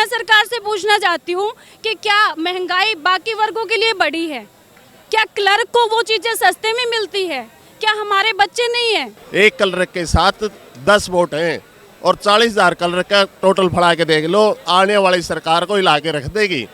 सरकार से पूछना चाहती हूँ कि क्या महंगाई बाकी वर्गों के लिए बढ़ी है? क्या क्लर्क को वो चीजें सस्ते में मिलती है? क्या हमारे बच्चे नहीं है? एक क्लर्क के साथ 10 वोट हैं और 40,000 क्लर्क का टोटल फड़ा के देख लो, आने वाली सरकार को हिला के रख देगी।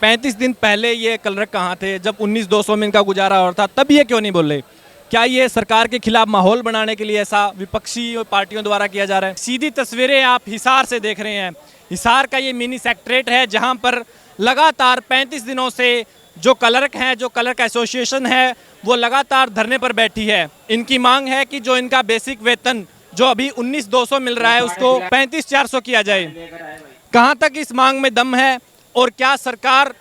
35 दिन पहले ये क्लर्क कहाँ थे जब 19,200 में इनका गुजारा हो रहा था, तब ये क्यों नहीं बोल रहे? क्या ये सरकार के खिलाफ माहौल बनाने के लिए ऐसा विपक्षी पार्टियों द्वारा किया जा रहा है? सीधी तस्वीरें आप हिसार से देख रहे हैं। हिसार का ये मिनी सेक्रेटरीट है जहां पर लगातार 35 दिनों से जो क्लर्क हैं, जो क्लर्क एसोसिएशन है, वो लगातार धरने पर बैठी है। इनकी मांग है कि जो इनका बेसिक वेतन जो अभी 19,200 मिल रहा है उसको 35,400 किया जाए। कहां तक इस मांग में दम है और क्या सरकार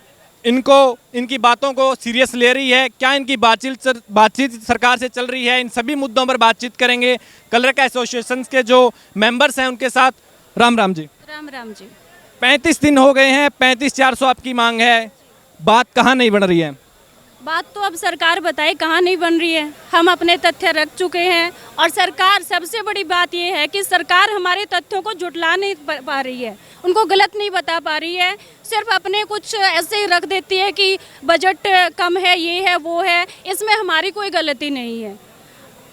इनकी बातों को सीरियस ले रही है? क्या इनकी बातचीत सरकार से चल रही है? इन सभी मुद्दों पर बातचीत करेंगे क्लर्क एसोसिएशन के जो मेंबर्स हैं उनके साथ। राम राम जी। राम राम जी। 35 दिन हो गए हैं, 35,400 आपकी मांग है, बात कहाँ नहीं बन रही है? बात तो अब सरकार बताए कहाँ नहीं बन रही है। हम अपने तथ्य रख चुके हैं और सरकार, सबसे बड़ी बात ये है कि सरकार हमारे तथ्यों को जुटला नहीं पा रही है, उनको गलत नहीं बता पा रही है। सिर्फ अपने कुछ ऐसे ही रख देती है कि बजट कम है, ये है वो है। इसमें हमारी कोई गलती नहीं है।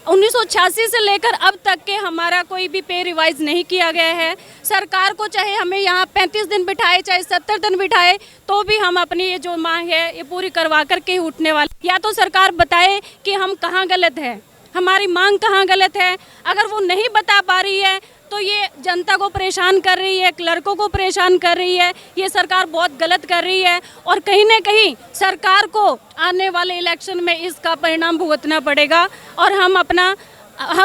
1986 से लेकर अब तक के हमारा कोई भी पे रिवाइज नहीं किया गया है। सरकार को चाहे हमें यहाँ 35 दिन बिठाए, चाहे 70 दिन बिठाए, तो भी हम अपनी ये जो मांग है ये पूरी करवा करके ही उठने वाले। या तो सरकार बताए कि हम कहाँ गलत है, हमारी मांग कहाँ गलत है। अगर वो नहीं बता पा रही है तो ये जनता को परेशान कर रही है, क्लर्कों को परेशान कर रही है। ये सरकार बहुत गलत कर रही है और कहीं ना कहीं सरकार को आने वाले इलेक्शन में इसका परिणाम भुगतना पड़ेगा। और हम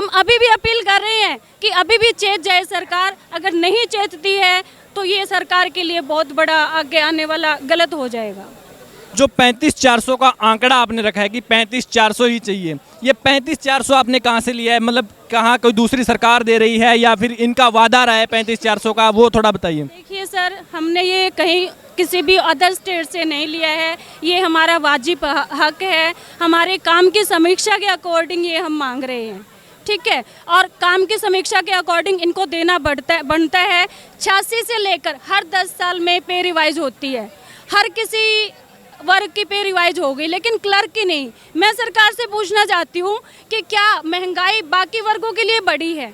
अभी भी अपील कर रहे हैं कि अभी भी चेत जाए सरकार। अगर नहीं चेतती है तो ये सरकार के लिए बहुत बड़ा आगे आने वाला गलत हो जाएगा। जो 35,400 का आंकड़ा आपने रखा है कि 35,400 ही चाहिए, ये 35,400 आपने कहाँ से लिया है? मतलब कहाँ कोई दूसरी सरकार दे रही है या फिर इनका वादा रहा है 35,400 का, वो थोड़ा बताइए। देखिए सर, हमने ये कहीं किसी भी अदर स्टेट से नहीं लिया है। ये हमारा वाजिब हक है। हमारे काम की समीक्षा के अकॉर्डिंग ये हम मांग रहे हैं, ठीक है। और काम की समीक्षा के अकॉर्डिंग इनको देना बनता है। 86 से लेकर हर 10 साल में पे रिवाइज होती है। हर किसी वर्ग की पे रिवाइज हो गई, लेकिन क्लर्क की नहीं। मैं सरकार से पूछना चाहती हूँ कि क्या महंगाई बाकी वर्गों के लिए बढ़ी है?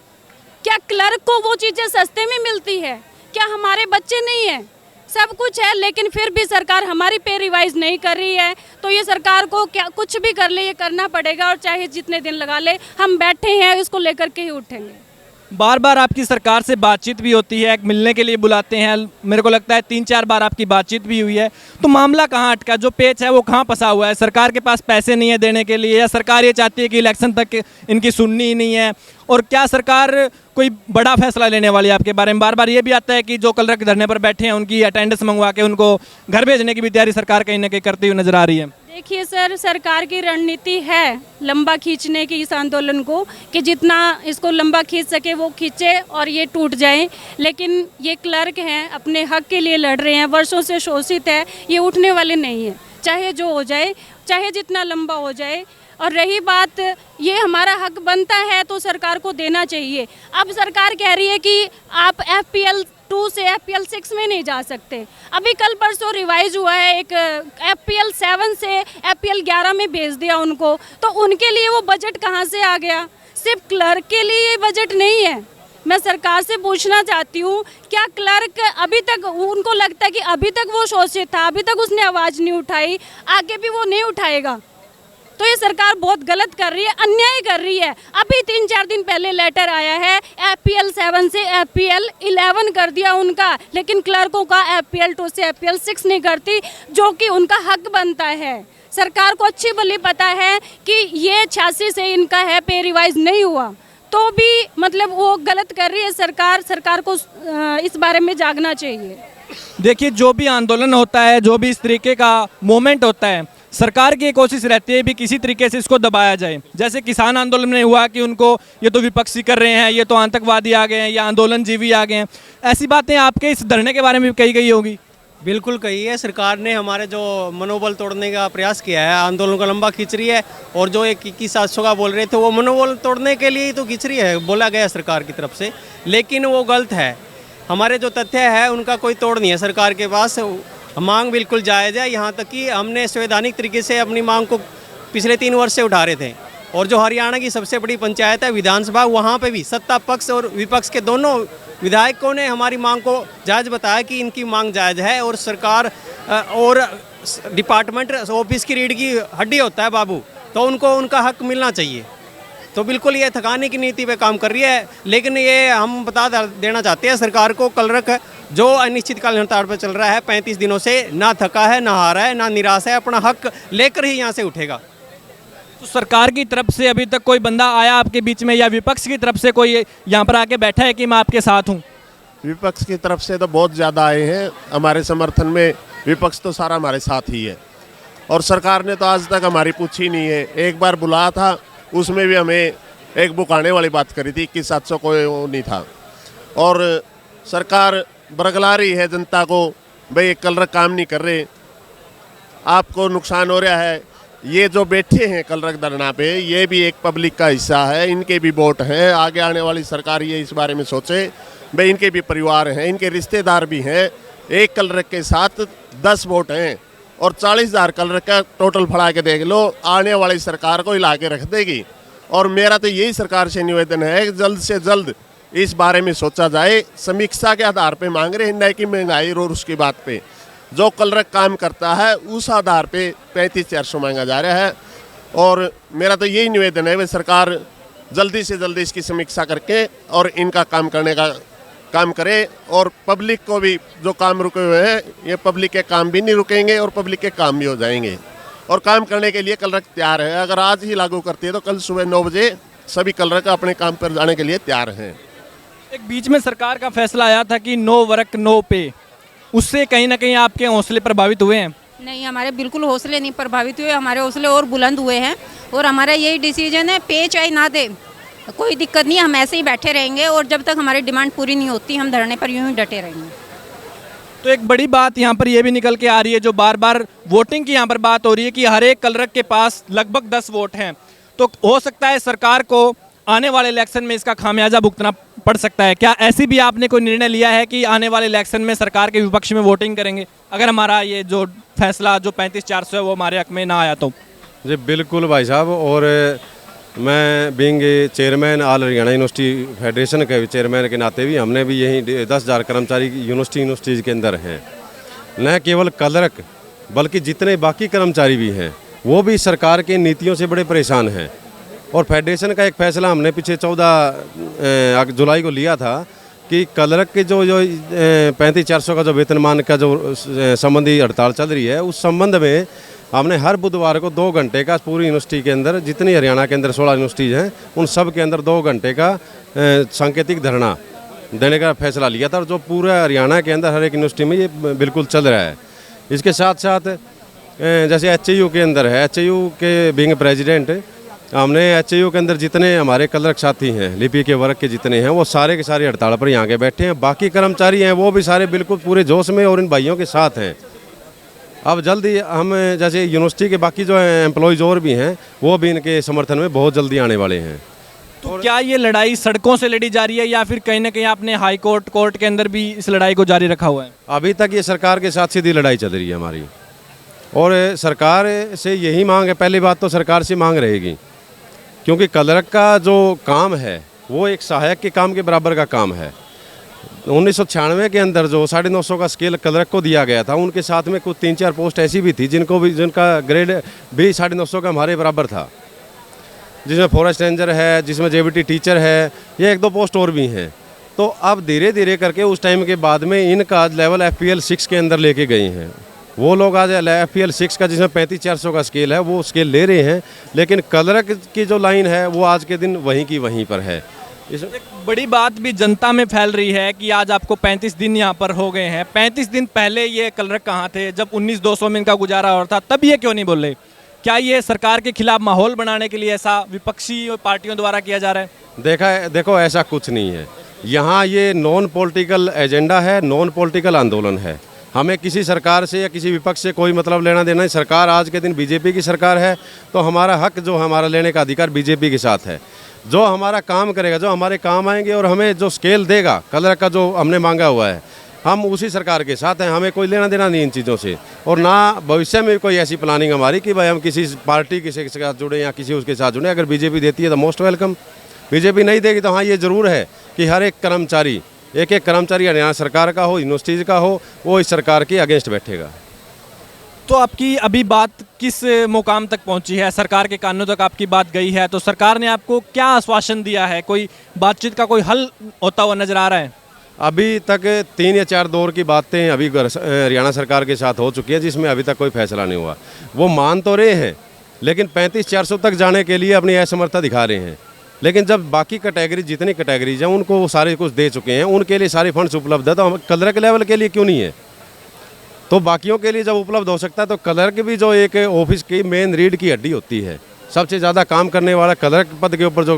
क्या क्लर्क को वो चीज़ें सस्ते में मिलती है? क्या हमारे बच्चे नहीं हैं? सब कुछ है, लेकिन फिर भी सरकार हमारी पे रिवाइज नहीं कर रही है। तो ये सरकार को क्या कुछ भी कर ले, ये करना पड़ेगा। और चाहे जितने दिन लगा ले, हम बैठे हैं, इसको लेकर के ही उठेंगे। बार बार आपकी सरकार से बातचीत भी होती है, मिलने के लिए बुलाते हैं। मेरे को लगता है 3-4 बार आपकी बातचीत भी हुई है। तो मामला कहाँ अटका? जो पेच है वो कहाँ फंसा हुआ है? सरकार के पास पैसे नहीं है देने के लिए, या सरकार ये चाहती है कि इलेक्शन तक इनकी सुननी ही नहीं है? और क्या सरकार कोई बड़ा फैसला लेने वाली है आपके बारे में? बार बार ये भी आता है कि जो क्लर्क धरने पर बैठे हैं उनकी अटेंडेंस मंगवा के उनको घर भेजने की भी तैयारी सरकार कहीं ना कहीं करती हुई नजर आ रही है। देखिए सर, सरकार की रणनीति है लंबा खींचने की इस आंदोलन को, कि जितना इसको लंबा खींच सके वो खींचे और ये टूट जाए। लेकिन ये क्लर्क हैं, अपने हक के लिए लड़ रहे हैं, वर्षों से शोषित है, ये उठने वाले नहीं है। चाहे जो हो जाए, चाहे जितना लंबा हो जाए। और रही बात, ये हमारा हक बनता है तो सरकार को देना चाहिए। अब सरकार कह रही है कि आप FPL 2 से FPL 6 में नहीं जा सकते। अभी कल परसों रिवाइज हुआ है, एक FPL 7 से FPL 11 में भेज दिया उनको। तो उनके लिए वो बजट कहाँ से आ गया? सिर्फ क्लर्क के लिए ये बजट नहीं है। मैं सरकार से पूछना चाहती हूँ, क्या क्लर्क अभी तक, उनको लगता है कि अभी तक वो शोषित था, अभी तक उसने आवाज़ नहीं उठाई, आगे भी वो नहीं उठाएगा? तो ये सरकार बहुत गलत कर रही है, अन्याय कर रही है। अभी 3-4 दिन पहले लेटर आया है, FPL 7 से FPL 11 कर दिया उनका, लेकिन क्लर्कों का FPL 2 से FPL 6 नहीं करती, जो कि उनका हक बनता है। सरकार को अच्छी भली पता है कि ये 86 से इनका है पे रिवाइज नहीं हुआ, तो भी मतलब वो गलत कर रही है सरकार को इस बारे में जागना चाहिए। देखिए, जो भी आंदोलन होता है, जो भी इस तरीके का मोमेंट होता है, सरकार की कोशिश रहती है भी किसी तरीके से इसको दबाया जाए। जैसे किसान आंदोलन में हुआ कि उनको ये तो विपक्षी कर रहे हैं, ये तो आतंकवादी आ गए हैं, या आंदोलनजीवी आ गए हैं। ऐसी बातें आपके इस धरने के बारे में भी कही गई होगी। बिल्कुल कही है। सरकार ने हमारे जो मनोबल तोड़ने का प्रयास किया है, आंदोलन को लंबा खींच रही है। और जो 21,700 का बोल रहे थे, वो मनोबल तोड़ने के लिए ही तो खींच रही है, बोला गया सरकार की तरफ से। लेकिन वो गलत है। हमारे जो तथ्य है उनका कोई तोड़ नहीं है सरकार के पास। मांग बिल्कुल जायज़ है, यहाँ तक कि हमने संवैधानिक तरीके से अपनी मांग को पिछले 3 वर्ष से उठा रहे थे। और जो हरियाणा की सबसे बड़ी पंचायत है विधानसभा, वहाँ पे भी सत्ता पक्ष और विपक्ष के दोनों विधायकों ने हमारी मांग को जायज़ बताया कि इनकी मांग जायज़ है। और सरकार और डिपार्टमेंट ऑफिस की रीढ़ की हड्डी होता है बाबू, तो उनको उनका हक मिलना चाहिए। तो बिल्कुल ये थकाने की नीति पे काम कर रही है। लेकिन ये हम बता देना चाहते हैं सरकार को, कलरक जो अनिश्चितकालीन हड़ताल पर चल रहा है 35 दिनों से, ना थका है, ना हारा है, ना निराश है, अपना हक लेकर ही यहाँ से उठेगा। तो सरकार की तरफ से अभी तक कोई बंदा आया आपके बीच में, या विपक्ष की तरफ से कोई यहाँ पर आके बैठा है कि मैं आपके साथ हूँ? विपक्ष की तरफ से तो बहुत ज़्यादा आए हैं हमारे समर्थन में। विपक्ष तो सारा हमारे साथ ही है, और सरकार ने तो आज तक हमारी पूछी नहीं है। एक बार बुलाया था, उसमें भी हमें एक बुकाने वाली बात करी थी, 21,700 कोई वो नहीं था। और सरकार बरगला रही है जनता को, भाई कलरक काम नहीं कर रहे, आपको नुकसान हो रहा है। ये जो बैठे हैं कलरक धरना पे, ये भी एक पब्लिक का हिस्सा है, इनके भी वोट हैं। आगे आने वाली सरकार ये इस बारे में सोचे, भाई इनके भी परिवार हैं, इनके रिश्तेदार भी हैं। एक कलरक के साथ 10 वोट हैं, और 40,000 कलरक का टोटल फड़ा के देख लो, आने वाली सरकार को हिला के रख देगी। और मेरा तो यही सरकार से निवेदन है कि जल्द से जल्द इस बारे में सोचा जाए। समीक्षा के आधार पे मांग रहे हैं, न कि महंगाई और उसकी बात पे। जो कलरक काम करता है उस आधार पे 35,400 मांगा जा रहा है। और मेरा तो यही निवेदन है कि सरकार जल्दी से जल्दी इसकी समीक्षा करके और इनका काम करने का काम करे। और पब्लिक को भी जो काम रुके हुए हैं, ये पब्लिक के काम भी नहीं रुकेंगे और पब्लिक के काम भी हो जाएंगे। और काम करने के लिए कलरक तैयार है। अगर आज ही लागू करती है तो कल सुबह 9 बजे सभी कलरक अपने काम पर जाने के लिए तैयार हैं। एक बीच में सरकार का फैसला आया था कि नो वर्क नो पे, उससे कहीं ना कहीं आपके हौसले प्रभावित हुए हैं? नहीं, हमारे बिल्कुल हौसले नहीं प्रभावित हुए, हमारे हौसले और बुलंद हुए हैं। और हमारा यही डिसीजन है, पे चाहे ना दे कोई दिक्कत नहीं, हम ऐसे ही बैठे रहेंगे। और जब तक हमारी डिमांड पूरी नहीं होती, हम धरने पर यूं ही डटे रहेंगे। तो एक बड़ी बात यहाँ पर यह भी निकल के आ रही है, जो बार बार वोटिंग की यहाँ पर बात हो रही है कि हर एक कलरक के पास लगभग 10 वोट हैं। तो हो सकता है सरकार को आने वाले इलेक्शन में इसका खामियाजा भुगतना पड़ सकता है। क्या ऐसी भी आपने कोई निर्णय लिया है कि आने वाले इलेक्शन में सरकार के विपक्ष में वोटिंग करेंगे, अगर हमारा ये जो फैसला जो 35,400 है वो हमारे हक में ना आया तो? जी बिल्कुल भाई साहब। और मैं being chairman all Haryana university federation के चेयरमैन के नाते भी हमने भी यहीं 10,000 कर्मचारी यूनिवर्सिटीज़ के अंदर हैं। न केवल कलरक बल्कि जितने बाकी कर्मचारी भी हैं वो भी सरकार के नीतियों से बड़े परेशान हैं। और फेडरेशन का एक फ़ैसला हमने पीछे 14 जुलाई को लिया था कि कलरक के जो 35,400 का जो वेतनमान का जो संबंधी हड़ताल चल रही है, उस संबंध में हमने हर बुधवार को 2 घंटे का पूरी यूनिवर्सिटी के अंदर, जितनी हरियाणा के अंदर 16 यूनिवर्सिटीज़ हैं, उन सब के अंदर 2 घंटे का सांकेतिक धरना देने का फैसला लिया था। और जो पूरा हरियाणा के अंदर हर एक यूनिवर्सिटी में ये बिल्कुल चल रहा है। इसके साथ साथ जैसे HAU के अंदर है, HAU के बीइंग प्रेसिडेंट, हमने HAU के अंदर जितने हमारे कलरक साथी हैं, लिपि के वर्ग के जितने हैं, वो सारे के सारे हड़ताल पर यहाँ के बैठे हैं। बाकी कर्मचारी हैं वो भी सारे बिल्कुल पूरे जोश में और इन भाइयों के साथ हैं। अब जल्दी हम जैसे यूनिवर्सिटी के बाकी जो एम्प्लॉयज़ और भी हैं, वो भी इनके समर्थन में बहुत जल्दी आने वाले हैं। तो क्या ये लड़ाई सड़कों से लड़ी जा रही है, या फिर कहीं ना कहीं आपने हाई कोर्ट कोर्ट के अंदर भी इस लड़ाई को जारी रखा हुआ है? अभी तक ये सरकार के साथ सीधी लड़ाई चल रही है हमारी। और सरकार से यही मांग है, पहली बात तो सरकार से मांग रहेगी, क्योंकि कलरक का जो काम है वो एक सहायक के काम के बराबर का काम है। 1996 के अंदर जो 950 का स्केल कलरक को दिया गया था, उनके साथ में कुछ 3-4 पोस्ट ऐसी भी थी जिनका ग्रेड भी 950 का हमारे बराबर था, जिसमें फॉरेस्ट रेंजर है, जिसमें JBT टीचर है, ये 1-2 पोस्ट और भी हैं। तो अब धीरे धीरे करके उस टाइम के बाद में इनका लेवल FPL 6 के अंदर लेके गई हैं। वो लोग आज FPL 6 का, जिसमें 35,400 का स्केल है, वो स्केल ले रहे हैं। लेकिन कलरक की जो लाइन है वो आज के दिन वहीं की वहीं पर है। एक बड़ी बात भी जनता में फैल रही है कि आज आपको 35 दिन यहाँ पर हो गए हैं। 35 दिन पहले ये कलरक कहाँ थे? जब 19,200 में इनका गुजारा हो रहा था, तब ये क्यों नहीं बोल रहे? क्या ये सरकार के खिलाफ माहौल बनाने के लिए ऐसा विपक्षी पार्टियों द्वारा किया जा रहा है? देखो ऐसा कुछ नहीं है। यहाँ ये नॉन पॉलिटिकल एजेंडा है, नॉन पॉलिटिकल आंदोलन है। हमें किसी सरकार से या किसी विपक्ष से कोई मतलब लेना देना नहीं। सरकार आज के दिन BJP की सरकार है, तो हमारा हक जो हमारा लेने का अधिकार BJP के साथ है। जो हमारा काम करेगा, जो हमारे काम आएंगे और हमें जो स्केल देगा कलर का जो हमने मांगा हुआ है, हम उसी सरकार के साथ हैं। हमें कोई लेना देना नहीं इन चीज़ों से, और ना भविष्य में कोई ऐसी प्लानिंग हमारी कि भाई हम किसी पार्टी किसी के साथ जुड़े या किसी उसके साथ जुड़े। अगर बीजेपी देती है तो मोस्ट वेलकम, बीजेपी नहीं देगी तो हाँ ये ज़रूर है कि हर एक कर्मचारी, एक एक कर्मचारी हरियाणा सरकार का हो, यूनिवर्सिटीज़ का हो, वो इस सरकार के अगेंस्ट बैठेगा। तो आपकी अभी बात किस मुकाम तक पहुंची है? सरकार के कानों तक आपकी बात गई है, तो सरकार ने आपको क्या आश्वासन दिया है? कोई बातचीत का कोई हल होता हुआ नजर आ रहा है? अभी तक 3 या 4 दौर की बातें अभी हरियाणा सरकार के साथ हो चुकी हैं, जिसमें अभी तक कोई फैसला नहीं हुआ। वो मान तो रहे हैं, लेकिन 35-400 तक जाने के लिए अपनी असमर्थता दिखा रहे हैं। लेकिन जब बाकी कैटेगरी, जितनी कैटेगरीज हैं, उनको वो सारे कुछ दे चुके हैं, उनके लिए सारे फंड्स उपलब्ध है, तो हम क्लर्क लेवल के लिए क्यों नहीं है? तो बाकियों के लिए जब उपलब्ध हो सकता है, तो क्लर्क भी जो एक ऑफिस की मेन रीढ़ की हड्डी होती है, सबसे ज़्यादा काम करने वाला क्लर्क पद के ऊपर जो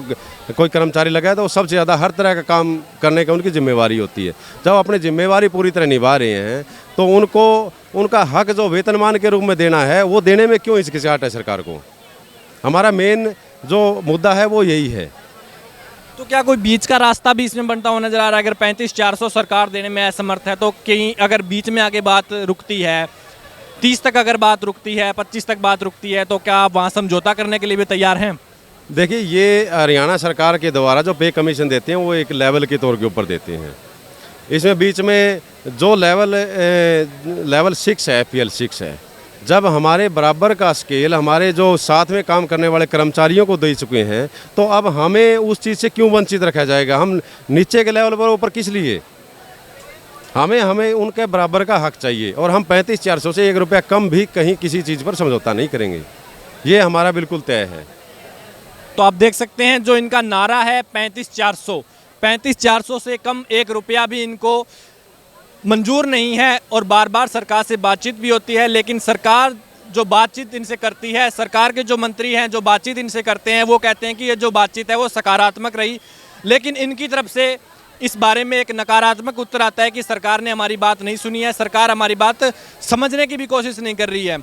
कोई कर्मचारी लगा है, तो वो सबसे ज़्यादा हर तरह का काम करने का उनकी जिम्मेवारी होती है। जब अपनी जिम्मेवारी पूरी तरह निभा रहे हैं, तो उनको उनका हक जो वेतनमान के रूप में देना है, वो देने में क्यों हिचकिचाहट है सरकार को? हमारा मेन जो मुद्दा है वो यही है। तो क्या कोई बीच का रास्ता भी इसमें बनता हुआ नजर आ रहा है? अगर 35-400 सरकार देने में असमर्थ है, तो कहीं अगर बीच में आगे बात रुकती है, 30 तक अगर बात रुकती है, 25 तक बात रुकती है, तो क्या आप वहाँ समझौता करने के लिए भी तैयार हैं? देखिए, ये हरियाणा सरकार के द्वारा जो पे कमीशन देते हैं, वो एक लेवल के तौर के ऊपर देते हैं। इसमें बीच में जो लेवल 6 है, FPL 6 है, जब हमारे बराबर का स्केल हमारे जो साथ में काम करने वाले कर्मचारियों को दे चुके हैं, तो अब हमें उस चीज़ से क्यों वंचित रखा जाएगा? हम नीचे के लेवल पर ऊपर किस लिए? हमें उनके बराबर का हक चाहिए, और हम 35-400 से 1 रुपया कम भी कहीं किसी चीज़ पर समझौता नहीं करेंगे। ये हमारा बिल्कुल तय है। तो आप देख सकते हैं जो इनका नारा है 35-400 से कम 1 रुपया भी इनको मंजूर नहीं है, और बार बार सरकार से बातचीत भी होती है, लेकिन सरकार जो बातचीत इनसे करती है, सरकार के जो मंत्री हैं जो बातचीत इनसे करते हैं, वो कहते हैं कि ये जो बातचीत है वो सकारात्मक रही, लेकिन इनकी तरफ से इस बारे में एक नकारात्मक उत्तर आता है कि सरकार ने हमारी बात नहीं सुनी है, सरकार हमारी बात समझने की भी कोशिश नहीं कर रही है।